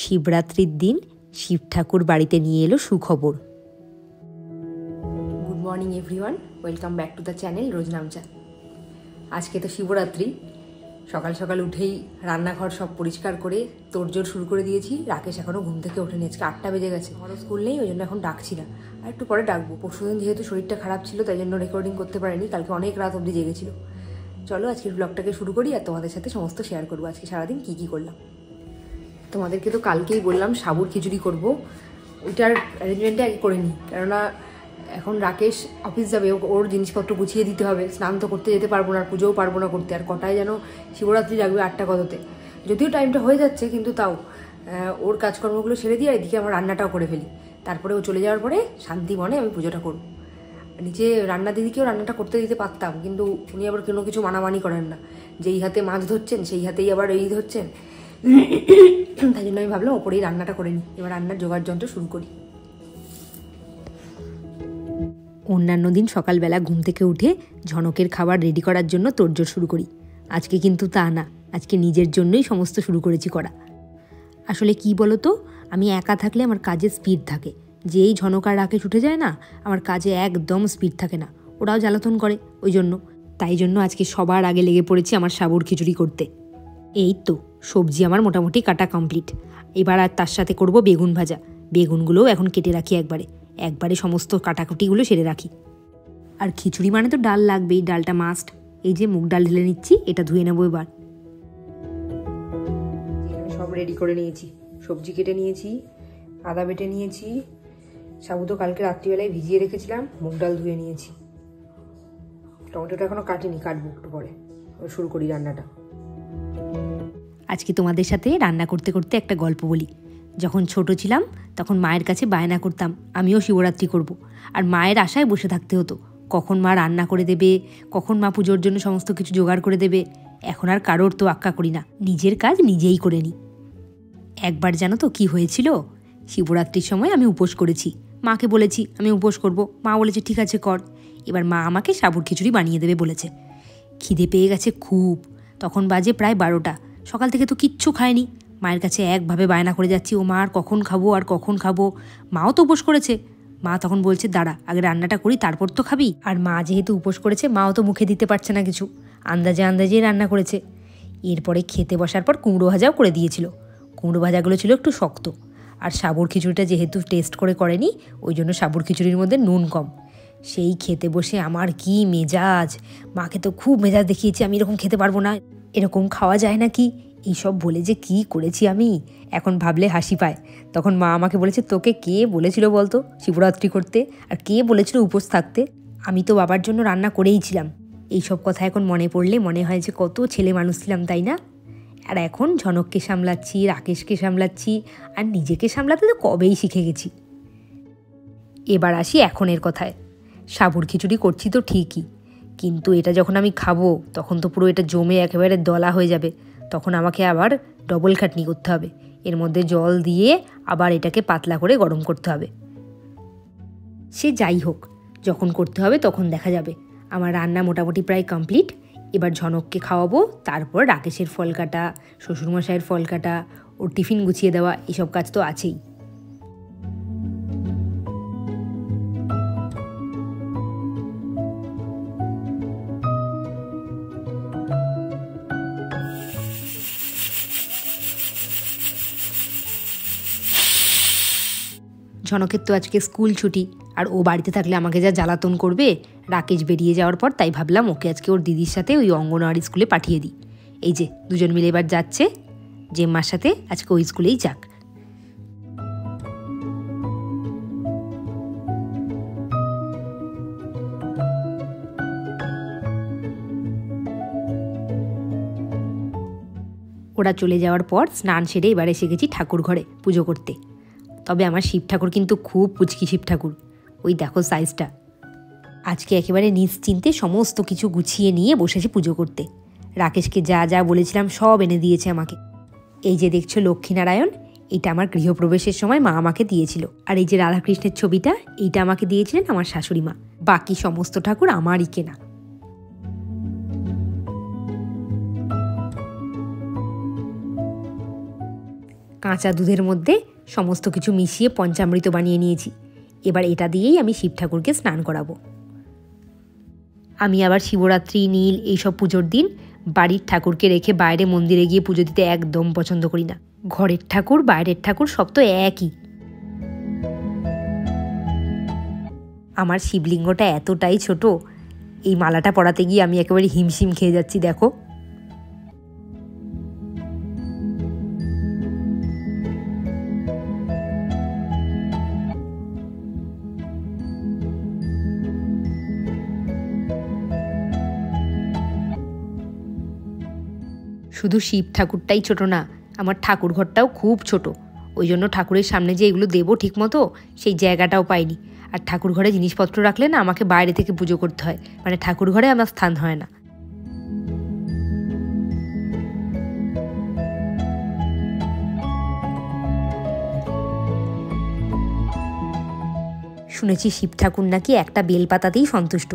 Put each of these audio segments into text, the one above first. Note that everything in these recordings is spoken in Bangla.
শিবরাত্রির দিন শিব ঠাকুর বাড়িতে নিয়ে এলো সুখবর। Good morning everyone, welcome back to the channel Rojnamcha. আজকে তো শিবরাত্রি, সকাল সকাল উঠেই রান্নাঘর সব পরিষ্কার করে তোড়জোড় শুরু করে দিয়েছি। রাকেশ এখনও ঘুম থেকে ওঠেনি, আজকে 8টা বেজে গেছে। আমারও স্কুল নেই, ওই জন্য এখন ডাকছি না, আর একটু পরে ডাকবো। পরশুদিন যেহেতু শরীরটা খারাপ ছিল তাই জন্য রেকর্ডিং করতে পারিনি, কালকে অনেক রাত অবধি জেগেছিল। চলো আজকের ব্লগটাকে শুরু করি আর তোমাদের সাথে সমস্ত শেয়ার করবো আজকে সারাদিন কী কী করলাম। তোমাদেরকে তো কালকেই বললাম সাবুর খিচুড়ি করবো, ওইটার অ্যারেঞ্জমেন্টটা আগে করে নিই, কেননা এখন রাকেশ অফিস যাবে, ওর জিনিসপত্র গুছিয়ে দিতে হবে। স্নান তো করতে যেতে পারবো না, আর পুজোও পারবো না করতে। আর কটায় যেন শিবরাত্রি লাগবে, 8টা কততে, যদিও টাইমটা হয়ে যাচ্ছে, কিন্তু তাও ওর কাজকর্মগুলো সেরে দিয়ে এদিকে আমার রান্নাটাও করে ফেলি। তারপরে ও চলে যাওয়ার পরে শান্তি মনে আমি পুজোটা করবো। নিচে রান্না দিদিকেও রান্নাটা করতে দিতে পারতাম, কিন্তু উনি আবার কোনো কিছু মানামানি করেন না, যেই হাতে মাছ ধরছেন সেই হাতেই আবার এই ধরছেন। তাই জন্য আমি ভাবলাম ওপরেই রান্নাটা করে নিই। এবার রান্নার জোগাড় যন্ত্র শুরু করি। অন্যান্য দিন সকালবেলা ঘুম থেকে উঠে ঝনকের খাবার রেডি করার জন্য তোড়জোড় শুরু করি। আজকে কিন্তু তা না, আজকে নিজের জন্যই সমস্ত শুরু করেছি করা। আসলে কি বলো তো, আমি একা থাকলে আমার কাজে স্পিড থাকে, যেই ঝনক আর রাকেশ উঠে যায় না, আমার কাজে একদম স্পিড থাকে না। ওরাও জ্বালাতন করে, তাই জন্য আজকে সবার আগে লেগে পড়েছি আমার সাবুর খিচুড়ি করতে। এই তো সবজি আমার মোটামুটি কাটা কমপ্লিট। এবার আর তার সাথে করব বেগুন ভাজা। বেগুনগুলোও এখন কেটে রাখি, একবারে সমস্ত কাটাকুটিগুলো সেরে রাখি। আর খিচুড়ি মানে তো ডাল লাগবেই, ডালটা মাস্ট। এই যে মুগ ডাল ঢেলে নিচ্ছি, এটা ধুয়ে নেবো এবার। সব রেডি করে নিয়েছি, সবজি কেটে নিয়েছি, আদা বেটে নিয়েছি, সাবু তো কালকে রাত্রিবেলায় ভিজিয়ে রেখেছিলাম, মুগ ডাল ধুয়ে নিয়েছি। টমেটোটা এখনো কাটিনি, কাটবো একটু পরে। শুরু করি রান্নাটা। আজকে তোমাদের সাথে রান্না করতে করতে একটা গল্প বলি। যখন ছোট ছিলাম তখন মায়ের কাছে বায়না করতাম আমিও শিবরাত্রি করব, আর মায়ের আশায় বসে থাকতে হতো কখন মা রান্না করে দেবে, কখন মা পুজোর জন্য সমস্ত কিছু জোগাড় করে দেবে। এখন আর কারোর তো আক্কা করি না, নিজের কাজ নিজেই করে নিই। একবার জানো তো কি হয়েছিল? শিবরাত্রির সময় আমি উপোস করেছি, মাকে বলেছি আমি উপোস করব। মা বলেছে ঠিক আছে কর। এবার মা আমাকে সাবুর খিচুড়ি বানিয়ে দেবে বলেছে। খিদে পেয়ে গেছে খুব, তখন বাজে প্রায় 12টা। সকাল থেকে তো কিচ্ছু খায়নি, মায়ের কাছে একভাবে বায়না করে যাচ্ছি, ও মা আর কখন খাবো আর কখন খাবো। মাও তো উপোস করেছে। মা তখন বলছে দাঁড়া আগে রান্নাটা করি তারপর তো খাবি। আর মা যেহেতু উপোস করেছে, মাও তো মুখে দিতে পারছে না কিছু, আন্দাজে রান্না করেছে। এরপরে খেতে বসার পর কুমড়ো ভাজাও করে দিয়েছিল। কুমড়ো ভাজাগুলো ছিল একটু শক্ত, আর সাবুর খিচুড়িটা যেহেতু টেস্ট করে করেনি, ওই জন্য সাবুর খিচুড়ির মধ্যে নুন কম। সেই খেতে বসে আমার কি মেজাজ! মাকে তো খুব মেজাজ দেখিয়েছি, আমি এরকম খেতে পারবো না, এরকম খাওয়া যায় নাকি, এইসব বলে যে কি করেছি আমি, এখন ভাবলে হাসি পায়। তখন মা আমাকে বলেছে তোকে কে বলেছিল বলতো শিবরাত্রি করতে, আর কে বলেছিল উপোস থাকতে? আমি তো বাবার জন্য রান্না করেই ছিলাম। এইসব কথা এখন মনে পড়লে মনে হয় যে কত ছেলে মানুষ ছিলাম, তাই না? আর এখন ঝনককে সামলাচ্ছি, রাকেশকে সামলাচ্ছি, আর নিজেকে সামলাতে তো কবেই শিখে গেছি। এবার আসি এখনের কথায়। সাবুর খিচুড়ি করছি তো ঠিকই, কিন্তু এটা যখন আমি খাবো তখন তো পুরো এটা জমে একেবারে দলা হয়ে যাবে। তখন আমাকে আবার ডবল খাটনি করতে হবে, এর মধ্যে জল দিয়ে আবার এটাকে পাতলা করে গরম করতে হবে। সে যাই হোক, যখন করতে হবে তখন দেখা যাবে। আমার রান্না মোটামুটি প্রায় কমপ্লিট। এবার ঝনককে খাওয়াবো, তারপর রাকেশের ফল কাটা, শ্বশুরমশাইয়ের ফল কাটা, ওর টিফিন গুছিয়ে দেওয়া, এসব কাজ তো আছেই। ঝনকের তো আজকে স্কুল ছুটি, আর ও বাড়িতে থাকলে আমাকে যা জ্বালাতন করবে। রাকেশ বেরিয়ে যাওয়ার পর তাই ভাবলাম ওকে আজকে ওর দিদির সাথে ওই অঙ্গনওয়াড়ি স্কুলে পাঠিয়ে দিই। এই যে দুজন মিলে এবার যাচ্ছে, জেম্মার সাথে আজকে ওই স্কুলেই যাক। ওরা চলে যাওয়ার পর স্নান সেরে এবার এসে গেছি ঠাকুর ঘরে পুজো করতে। তবে আমার শিব ঠাকুর কিন্তু খুব পুচকি শিব ঠাকুর, ওই দেখো সাইজটা। আজকে একেবারে নিশ্চিন্তে সমস্ত কিছু গুছিয়ে নিয়ে বসেছি পুজো করতে। রাকেশকে যা যা বলেছিলাম সব এনে দিয়েছে আমাকে। এই যে দেখছো লক্ষ্মীনারায়ণ, এটা আমার গৃহপ্রবেশের সময় মা আমাকে দিয়েছিল। আর এই যে রাধাকৃষ্ণের ছবিটা, এইটা আমাকে দিয়েছিলেন আমার শাশুড়ি মা। বাকি সমস্ত ঠাকুর আমারই কেনা। কাঁচা দুধের মধ্যে সমস্ত কিছু মিশিয়ে পঞ্চামৃত বানিয়ে নিয়েছি। এবার এটা দিয়েই আমি শিব ঠাকুরকে স্নান করাবো। আমি আবার শিবরাত্রি, নীল এইসব পুজোর দিন বাড়ির ঠাকুরকে রেখে বাইরে মন্দিরে গিয়ে পুজো দিতে একদম পছন্দ করি না। ঘরের ঠাকুর বাইরের ঠাকুর সব তো একই। আমার শিবলিঙ্গটা এতটাই ছোট, এই মালাটা পরাতে গিয়ে আমি একেবারে হিমশিম খেয়ে যাচ্ছি। দেখো, শুধু শিব ঠাকুরটাই ছোট না, আমার ঠাকুর ঘরটাও খুব ছোট। ওই জন্য ঠাকুরের সামনে যে এগুলো দেবো ঠিক মতো সেই জায়গাটাও পাইনি। আর ঠাকুর ঘরে জিনিসপত্র রাখলে না আমাকে বাইরে থেকে পুজো করতে হয়, মানে ঠাকুর ঘরে আমার স্থান হয় না। শুনেছি শিব ঠাকুর নাকি একটা বেলপাতাতেই সন্তুষ্ট।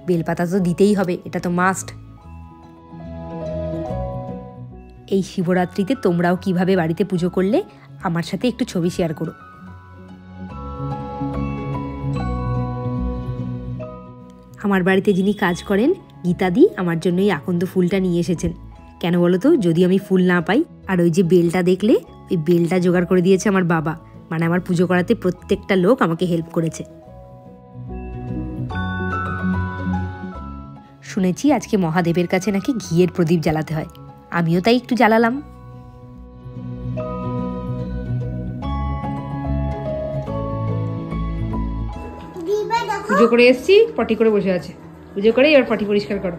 বেলপাতা তো দিতেই হবে, এটা তো মাস্ট। এই শিবরাত্রিতে তোমরাও কিভাবে বাড়িতে পুজো করলে আমার সাথে একটু ছবি শেয়ার করো। আমার বাড়িতে যিনি কাজ করেন, গীতাদি, আমার জন্য এই আকন্দ ফুলটা নিয়ে এসেছেন। কেন বলো তো, যদি আমি ফুল না পাই। আর ওই যে বেলটা দেখলে, ওই বেলটা জোগাড় করে দিয়েছে আমার বাবা, মানে আমার পুজো করাতে প্রত্যেকটা লোক আমাকে হেল্প করেছে। শুনেছি আজকে মহাদেবের কাছে নাকি ঘিয়ের প্রদীপ জ্বালাতে হয়, আমিও তাই একটু জ্বালালাম। পুজো করে এসছি, পটি করে বসে আছে। পুজো করে এবার পটি পরিষ্কার করো।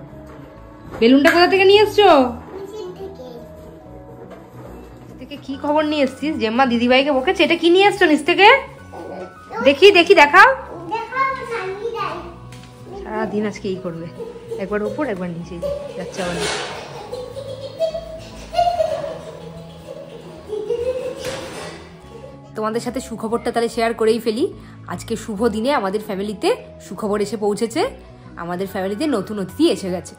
বেলুনটা কোথা থেকে নিয়ে এসছো? থেকে কি খবর নিয়ে এসছিস? জেম্মা দিদিভাইকে বকেছে। এটা কি নিয়ে এসছো নিচ থেকে? দেখি দেখি, দেখাও। সারাদিন আজকে এই করবে, একবার উপর একবার নিচে যাচ্ছে আবার। তোমাদের সাথে সুখবরটা তাহলে শেয়ার করেই ফেলি। আজকে শুভ দিনে আমাদের ফ্যামিলিতে সুখবর এসে পৌঁছেছে। আমাদের ফ্যামিলিতে নতুন অতিথি এসে গেছে।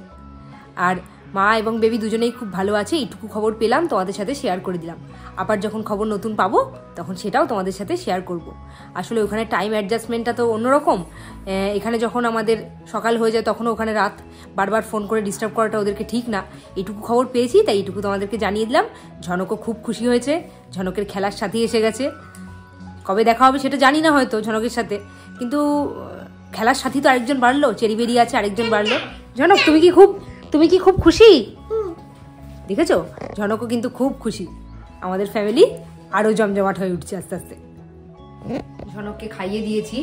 আর মা এবং বেবি দুজনেই খুব ভালো আছে। এইটুকু খবর পেলাম, তোমাদের সাথে শেয়ার করে দিলাম। আবার যখন খবর নতুন পাবো তখন সেটাও তোমাদের সাথে শেয়ার করব। আসলে ওখানে টাইম অ্যাডজাস্টমেন্টটা তো অন্যরকম। এখানে যখন আমাদের সকাল হয়ে যায় তখনও ওখানে রাত। বারবার ফোন করে ডিস্টার্ব করাটা ওদেরকে ঠিক না। এইটুকু খবর পেয়েছি, তাই এইটুকু তোমাদেরকে জানিয়ে দিলাম। ঝনকও খুব খুশি হয়েছে, ঝনকের খেলার সাথী এসে গেছে। কবে দেখা হবে সেটা জানি না হয়তো ঝনকের সাথে, কিন্তু খেলার সাথী তো আরেকজন বাড়লো, চেরি বেরিয়ে আছে আরেকজন বাড়লো। ঝনক, তুমি কি খুব খুশি? দেখেছো, ঝনকও কিন্তু খুব খুশি। আমাদের ফ্যামিলি আরও জমজমাট হয়ে উঠছে আস্তে আস্তে। ঝনককে খাইয়ে দিয়েছি,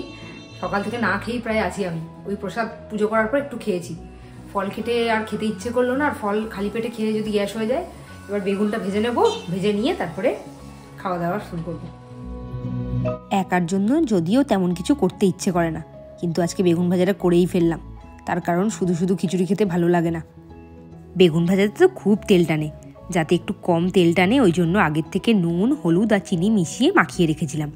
সকাল থেকে না খেয়েই প্রায় আছি আমি। ওই প্রসাদ পুজো করার পর একটু খেয়েছি। ফল খেতে আর খেতে ইচ্ছে করলো না, আর ফল খালি পেটে খেয়ে যদি গ্যাস হয়ে যায়। এবার বেগুনটা ভেজে নেবো, ভেজে নিয়ে তারপরে খাওয়া দাওয়া শুরু করবো। একার জন্য যদিও তেমন কিছু করতে ইচ্ছে করে না, কিন্তু আজকে বেগুন ভাজাটা করেই ফেললাম। তার কারণ শুধু শুধু খিচুড়ি খেতে ভালো লাগে না। বেগুন ভাজাতে তো খুব তেল টানে, যাতে একটু কম তেল টানে ওই জন্য আগের থেকে নুন, হলুদ আর চিনি মিশিয়ে মাখিয়ে রেখেছিলাম।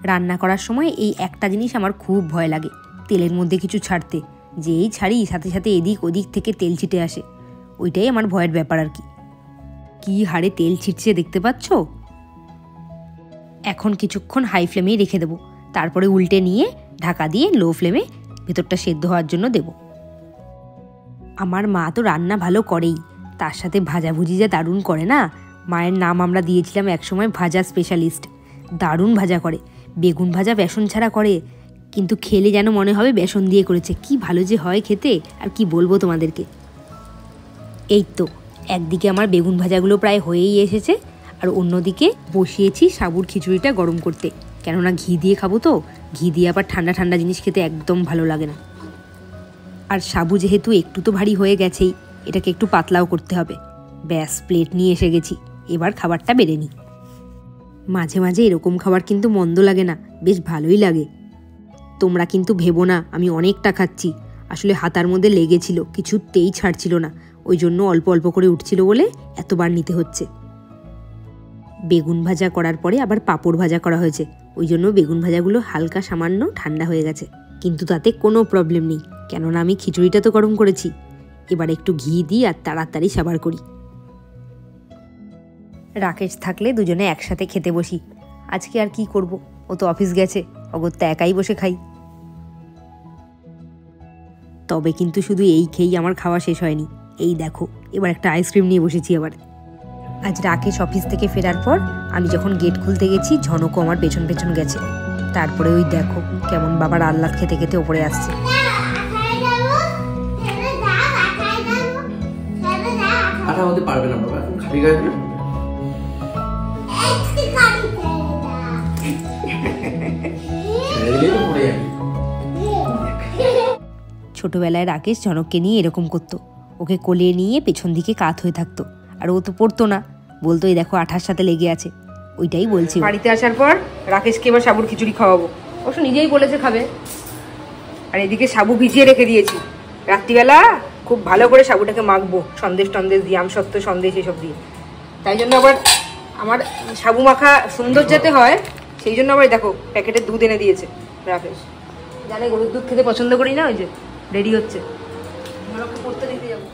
রান্না করার সময় এই একটা জিনিস আমার খুব ভয় লাগে, তেলের মধ্যে কিছু ছাড়তে। যেই ছাড়ি সাথে সাথে এদিক ওদিক থেকে তেল ছিটে আসে, ওইটাই আমার ভয়ের ব্যাপার আর কি। কি হারে তেল ছিটছে দেখতে পাচ্ছ। এখন কিছুক্ষণ হাই ফ্লেমেই রেখে দেবো, তারপরে উল্টে নিয়ে ঢাকা দিয়ে লো ফ্লেমে ভেতরটা সেদ্ধ হওয়ার জন্য দেব। আমার মা তো রান্না ভালো করেই, তার সাথে ভাজাভুজি যা দারুণ করে না। মায়ের নাম আমরা দিয়েছিলাম একসময় ভাজা স্পেশালিস্ট। দারুণ ভাজা করে, বেগুন ভাজা বেসন ছাড়া করে, কিন্তু খেলে যেন মনে হবে বেসন দিয়ে করেছে। কি ভালো যে হয় খেতে, আর কি বলবো তোমাদেরকে। এই তো একদিকে আমার বেগুন ভাজাগুলো প্রায় হয়েই এসেছে, আর অন্যদিকে বসিয়েছি সাবুর খিচুড়িটা গরম করতে। কেননা ঘি দিয়ে খাবো তো, ঘি দিয়ে আবার ঠান্ডা ঠান্ডা জিনিস খেতে একদম ভালো লাগে না। আর সাবু যেহেতু একটু তো ভারী হয়ে গেছেই, এটাকে একটু পাতলাও করতে হবে। ব্যাস, প্লেট নিয়ে এসে গেছি, এবার খাবারটা বেড়ে নিই। মাঝে মাঝে এরকম খাবার কিন্তু মন্দ লাগে না, বেশ ভালোই লাগে। তোমরা কিন্তু ভেবো না আমি অনেকটা খাচ্ছি, আসলে হাতার মধ্যে লেগেছিল, কিছুতেই ছাড়ছিল না। ওই জন্য অল্প অল্প করে উঠছিল বলে এতবার নিতে হচ্ছে। বেগুন ভাজা করার পরে আবার পাঁপড় ভাজা করা হয়েছে, ওই জন্য বেগুন ভাজাগুলো হালকা সামান্য ঠান্ডা হয়ে গেছে। কিন্তু তাতে কোনো প্রবলেম নেই, কেননা আমি খিচুড়িটা তো গরম করেছি। এবার একটু ঘি দিই আর তাড়াতাড়ি সাবার করি। রাকেশ থাকলে দুজনে একসাথে খেতে বসি। আজকে আর কি করব, ও তো অফিস গেছে, অগত্যা একাই বসে খাই। তবে কিন্তু শুধু এই খেয়েই আমার খাওয়া শেষ হয়নি। এই দেখো, এবার একটা আইসক্রিম নিয়ে বসেছি আবার। আজ রাকেশ অফিস থেকে ফেরার পর আমি যখন গেট খুলতে গেছি, ঝনকও আমার পেছন পেছন গেছে। তারপরে ওই দেখো কেমন বাবার আহ্লাদ খেতে খেতে ওপরে আসছে। ছোটবেলায় রাকেশ ঝনককে নিয়ে এরকম করতো, ওকে কোলে নিয়ে পেছন দিকে কাত হয়ে থাকতো, আর ও তো পড়তো না, বলতো এই দেখো আঠার সাথে লেগে আছে। ওইটাই বলছি। বাড়িতে আসার পর রাকেশকে এবার সাবুর খিচুড়ি খাওয়াবো। অবশ্য নিজেই বলেছে খাবে। আর এদিকে সাবু ভিজিয়ে রেখে দিয়েছি, রাত্রিবেলা খুব ভালো করে সাবুটাকে মাখবো সন্দেশ টন্দেশ দিয়ে, আমসত্ত্ব সন্দেশ এসব দিয়ে। তাই জন্য আবার আমার সাবু মাখা সুন্দর যাতে হয় সেই জন্য আবার দেখো প্যাকেটের দুধ এনে দিয়েছে রাকেশ। জানে গরুর দুধ খেতে পছন্দ করি না। ওই যে রেডি হচ্ছে, পড়তে দিতে যাবো।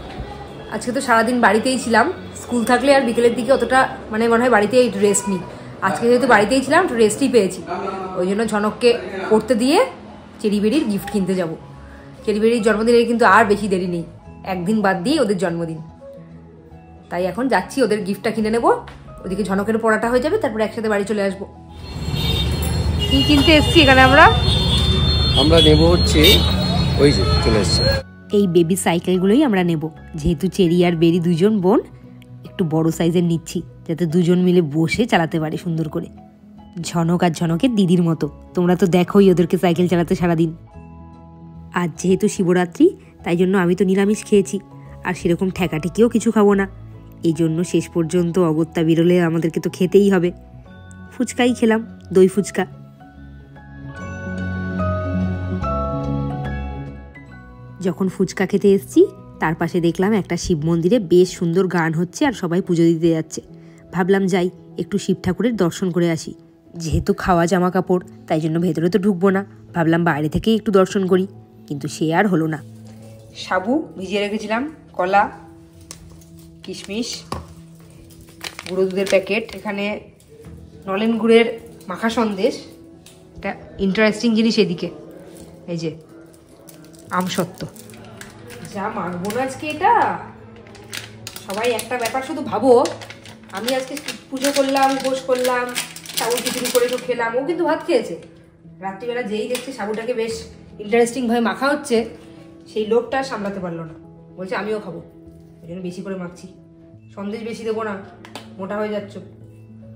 আজকে তো সারাদিন বাড়িতেই ছিলাম। স্কুল থাকলে আর বিকেলের দিকে অতটা মনে হয় বাড়িতেই রেস্ট নিই। আজকে যেহেতু বাড়িতেই ছিলাম একটু রেস্টই পেয়েছি। ওই জন্য ঝনককে পড়তে দিয়ে চেরিবেরির গিফট কিনতে যাব। চেরিবেরির জন্মদিনে কিন্তু আর বেশি দেরি নেই, একদিন বাদ দিয়ে ওদের জন্মদিন। তাই এখন যাচ্ছি, ওদের গিফটটা কিনে নেবো। ওদিকে ঝনকের পড়াটা হয়ে যাবে, তারপরে একসাথে বাড়ি চলে আসবো। কি কিনতে এসছি এখানে আমরা নেব হচ্ছে ওই যে চলে এসছে এই বেবি সাইকেলগুলোই আমরা নেব। যেহেতু চেরি আর বেরি দুজন বোন, একটু বড় সাইজের নিচ্ছি যাতে দুজন মিলে বসে চালাতে পারে সুন্দর করে। ঝনক আর ঝনকের দিদির মতো। তোমরা তো দেখোই ওদেরকে সাইকেল চালাতে সারাদিন। আজ যেহেতু শিবরাত্রি, তাই জন্য আমি তো নিরামিষ খেয়েছি, আর সেরকম ঠেকাঠেকিও কিছু খাবো না। এই জন্য শেষ পর্যন্ত অগত্যা বিরলে আমাদেরকে তো খেতেই হবে। ফুচকাই খেলাম, দই ফুচকা। যখন ফুচকা খেতে এসেছি, তার পাশে দেখলাম একটা শিব মন্দিরে বেশ সুন্দর গান হচ্ছে আর সবাই পুজো দিতে যাচ্ছে। ভাবলাম যাই একটু শিব ঠাকুরের দর্শন করে আসি। যেহেতু খাওয়া জামা কাপড়, তাই জন্য ভেতরে তো ঢুকবো না, ভাবলাম বাইরে থেকেই একটু দর্শন করি, কিন্তু সে আর হলো না। সাবু ভিজিয়ে রেখেছিলাম, কলা, কিশমিশ, গুঁড়ো দুধের প্যাকেট, এখানে নলেন গুড়ের মাখা সন্দেশ, একটা ইন্টারেস্টিং জিনিস এদিকে এই যে আমসত্ত্ব। যা মাখবো না আজকে এটা। সবাই একটা ব্যাপার শুধু ভাবো, আমি আজকে পুজো করলাম, উপোস করলাম, সাবু খিচুড়ি করে তো খেলাম, ও কিন্তু ভাত খেয়েছে। রাত্রিবেলা যেই দেখছে সাবুটাকে বেশ ইন্টারেস্টিংভাবে মাখা হচ্ছে, সেই লোকটা সামলাতে পারলো না, বলছে আমিও খাবো, ওই জন্য বেশি করে মাখছি। সন্দেশ বেশি দেবো না, মোটা হয়ে যাচ্ছ,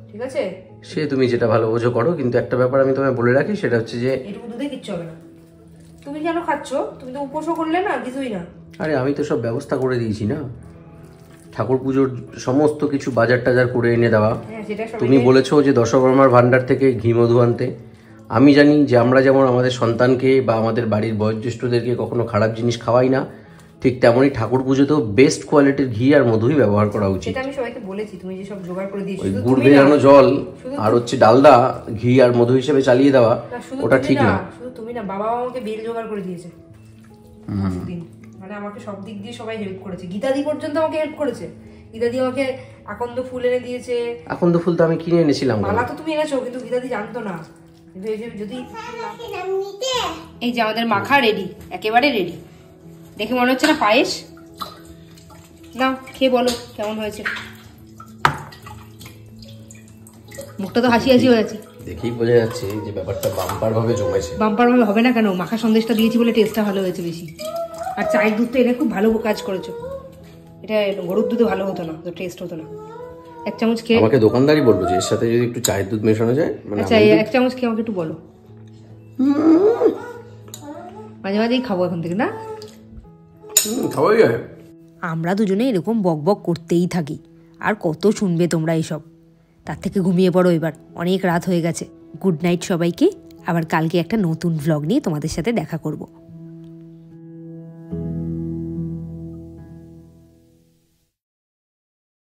ঠিক আছে? সে তুমি যেটা ভালো বোঝো করো, কিন্তু একটা ব্যাপার আমি তোমায় বলে রাখি, সেটা হচ্ছে যে এটুকু দুধে কিচ্ছু হবে না। তুমি কেন খাচ্ছ? তুমি তো উপোসও করলে না, কিছুই না। আরে আমি তো সব ব্যবস্থা করে দিয়েছি না, ঠাকুর পুজোর সমস্ত কিছু বাজার টাজার করে এনে দেওয়া। তুমি বলেছো যে দশকর্মার ভান্ডার থেকে ঘি মধু আনতে। আমি জানি যে আমরা যেমন আমাদের সন্তানকে বা আমাদের বাড়ির বয়োজ্যেষ্ঠদেরকে কখনো খারাপ জিনিস খাওয়াই না, ঠিক তেমনই ঠাকুর পুজোতেও বেস্ট কোয়ালিটির ঘি আর মধুই ব্যবহার করা উচিত। এটা আমি সবাইকে বলেছি, তুমি যে সব জোগাড় করে দিয়েছো, ওই গুড় ভেজানো জল আর হচ্ছে ডালদা ঘি আর মধু হিসেবে চালিয়ে দেওয়া, ওটা ঠিক না। শুধু তুমি না, বাবা আমাকে বেল জোগাড় করে দিয়েছে মানে আমাকে সব দিক দিয়ে সবাই হেল্প করেছে। গীতাদি পর্যন্ত আমাকে হেল্প করেছে। গীতাদি আমাকে আকন্দ ফুল এনে দিয়েছে। আকন্দ ফুল তো আমি কিনে এনেছিলাম। মালা তো তুমি এনেছো, কিন্তু গীতাদি জানতো না। কিন্তু এই যে যদি এই যে আমাদের মাখা রেডি, একেবারে রেডি। দেখে মনে হচ্ছে না পায়েস? না, খেয়ে বলো কেমন হয়েছে। মুখটা তো হাসি হাসি হয়ে আছে, দেখেই বোঝা যাচ্ছে যে ব্যাপারটা বাম্পার ভাবে জমেছে। বাম্পার ভাবে হবে না কেন? মাখা সন্দেশটা দিয়েছি বলে টেস্টটা ভালো হয়েছে বেশি। আর চায়ের দুধটা এনে খুব ভালো কাজ করেছো। এটা গরুর দুধে ভালো হতো না, তো টেস্ট হতো না। এক চামচ খেয়ে আমাকে দোকানদারই বললো যে এর সাথে যদি একটু চায়ের দুধ মেশানো যায়। আচ্ছা, এক চামচ খেয়ে আমাকে একটু বলো। মাঝে মাঝেই খাবো এখন থেকে, না? খাওয়াই যায়। আমরা দুজনে এরকম বক বক করতেই থাকি, আর কত শুনবে তোমরা এসব। তার থেকে ঘুমিয়ে পড়ো এবার, অনেক রাত হয়ে গেছে। গুড নাইট সবাইকে। আবার কালকে একটা নতুন ভ্লগ নিয়ে তোমাদের সাথে দেখা করব।